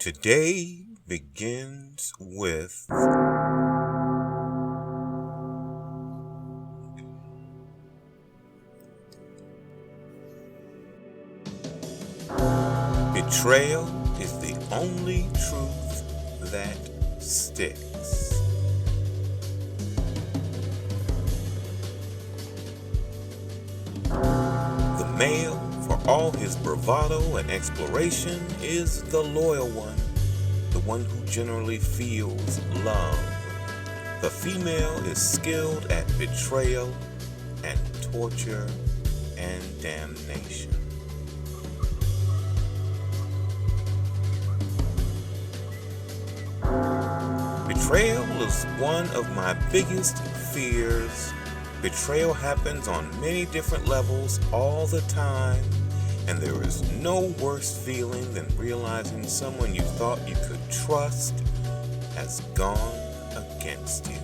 Today begins with betrayal is the only truth that sticks. The male, for all his bravado and exploration, is the loyal one, the one who generally feels love. The female is skilled at betrayal and torture and damnation. Betrayal is one of my biggest fears. Betrayal happens on many different levels all the time, and there is no worse feeling than realizing someone you thought you could trust has gone against you.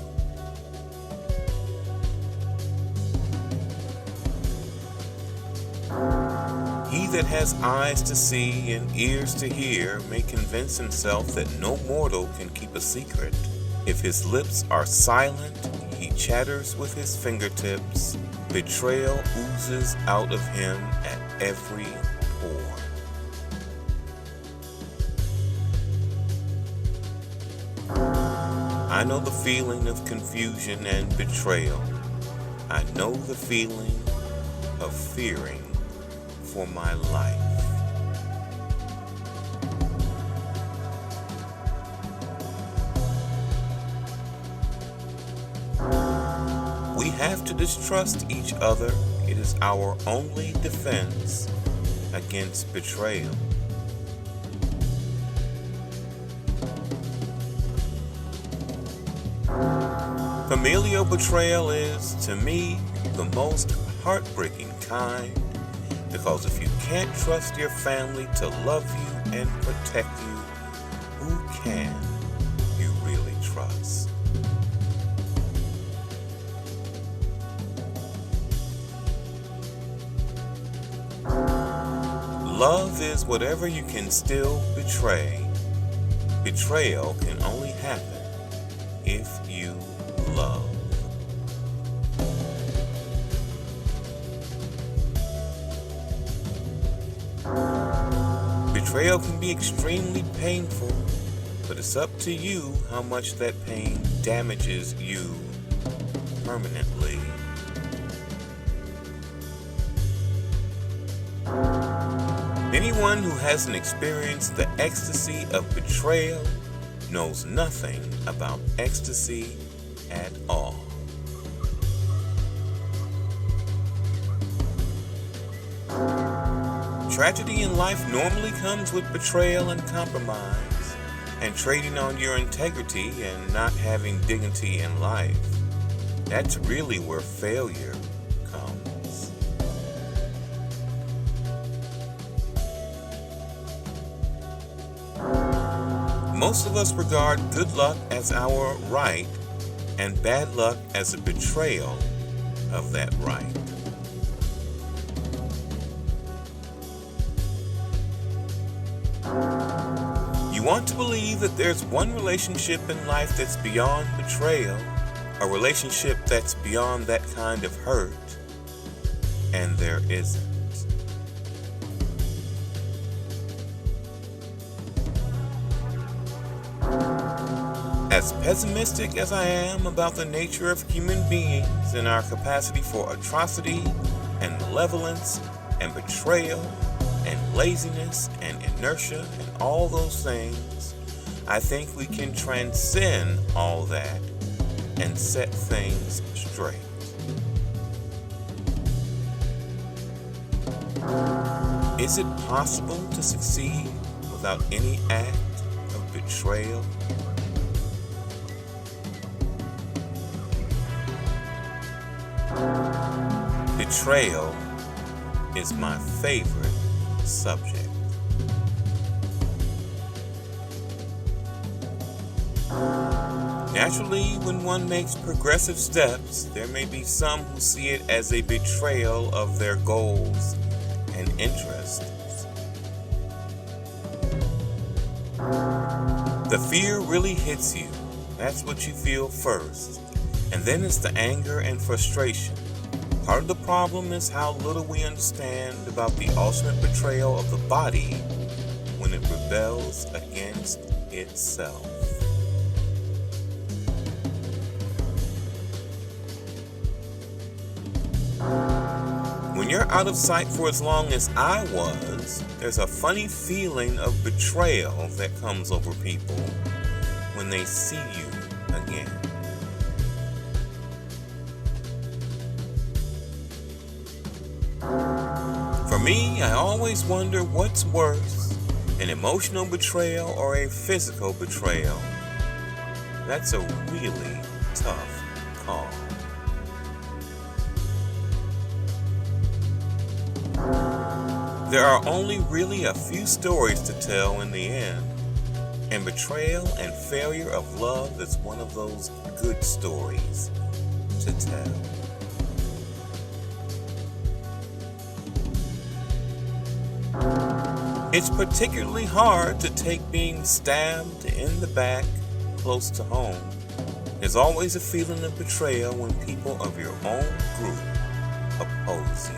He that has eyes to see and ears to hear may convince himself that no mortal can keep a secret. If his lips are silent, he chatters with his fingertips. Betrayal oozes out of him at every pore. I know the feeling of confusion and betrayal. I know the feeling of fearing for my life. We have to distrust each other. It is our only defense against betrayal. Familial betrayal is, to me, the most heartbreaking kind, because if you can't trust your family to love you and protect you, who can you really trust? Love is whatever you can still betray. Betrayal can only happen if you love. Betrayal can be extremely painful, but it's up to you how much that pain damages you permanently. Anyone who hasn't experienced the ecstasy of betrayal knows nothing about ecstasy at all. Tragedy in life normally comes with betrayal and compromise, and trading on your integrity and not having dignity in life. That's really where failure comes. Most of us regard good luck as our right and bad luck as a betrayal of that right. You want to believe that there's one relationship in life that's beyond betrayal, a relationship that's beyond that kind of hurt, and there isn't. As pessimistic as I am about the nature of human beings and our capacity for atrocity and malevolence and betrayal and laziness and inertia and all those things, I think we can transcend all that and set things straight. Is it possible to succeed without any act of betrayal? Betrayal is my favorite subject. Naturally, when one makes progressive steps, there may be some who see it as a betrayal of their goals and interests. The fear really hits you. That's what you feel first. And then it's the anger and frustration. Part of the problem is how little we understand about the ultimate betrayal of the body when it rebels against itself. When you're out of sight for as long as I was, there's a funny feeling of betrayal that comes over people when they see you again. For me, I always wonder what's worse, an emotional betrayal or a physical betrayal. That's a really tough call. There are only really a few stories to tell in the end, and betrayal and failure of love is one of those good stories to tell. It's particularly hard to take being stabbed in the back close to home. There's always a feeling of betrayal when people of your own group oppose you.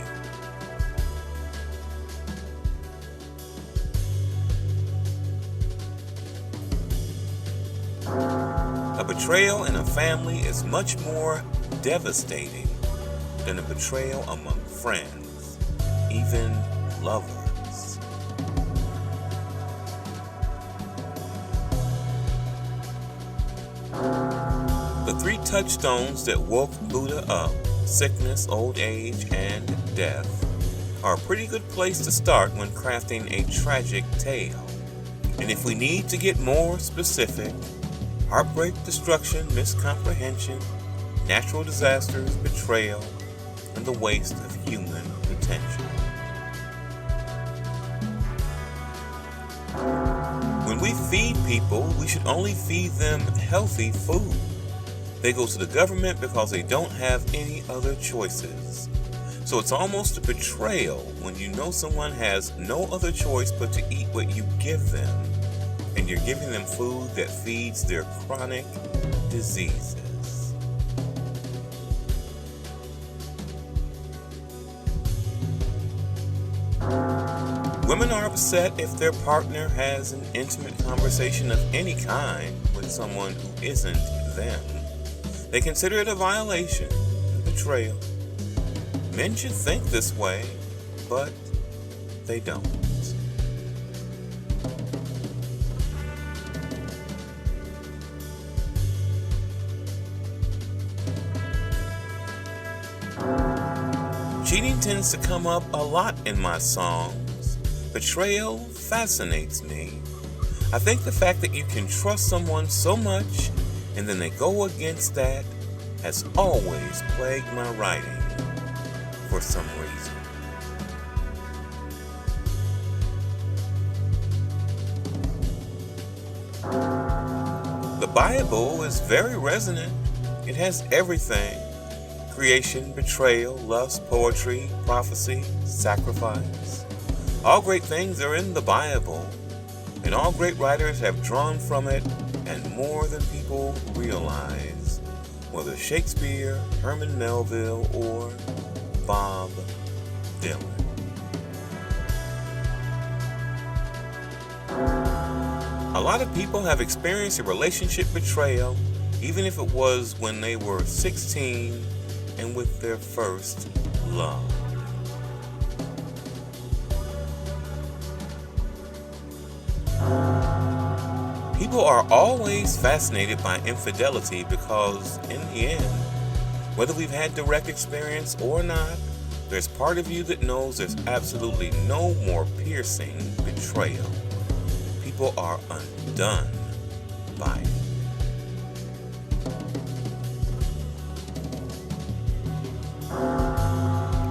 A betrayal in a family is much more devastating than a betrayal among friends, even lovers. The three touchstones that woke Buddha up, sickness, old age, and death, are a pretty good place to start when crafting a tragic tale. And if we need to get more specific, heartbreak, destruction, miscomprehension, natural disasters, betrayal, and the waste of human potential. When we feed people, we should only feed them healthy food. They go to the government because they don't have any other choices. So it's almost a betrayal when you know someone has no other choice but to eat what you give them, and you're giving them food that feeds their chronic diseases. Women are upset if their partner has an intimate conversation of any kind with someone who isn't them. They consider it a violation, a betrayal. Men should think this way, but they don't. Cheating tends to come up a lot in my songs. Betrayal fascinates me. I think the fact that you can trust someone so much and then they go against that has always plagued my writing for some reason. The Bible is very resonant. It has everything. Creation, betrayal, lust, poetry, prophecy, sacrifice. All great things are in the Bible, and all great writers have drawn from it, and more than people realize, whether Shakespeare, Herman Melville, or Bob Dylan. A lot of people have experienced a relationship betrayal, even if it was when they were 16 and with their first love. People are always fascinated by infidelity because, in the end, whether we've had direct experience or not, there's part of you that knows there's absolutely no more piercing betrayal. People are undone by it.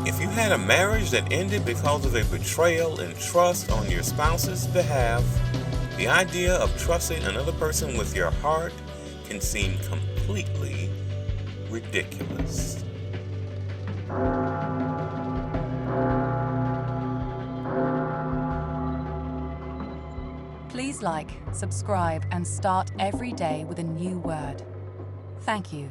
If you had a marriage that ended because of a betrayal in trust on your spouse's behalf, the idea of trusting another person with your heart can seem completely ridiculous. Please Please like, subscribe, and start every day with a new word. Thank you.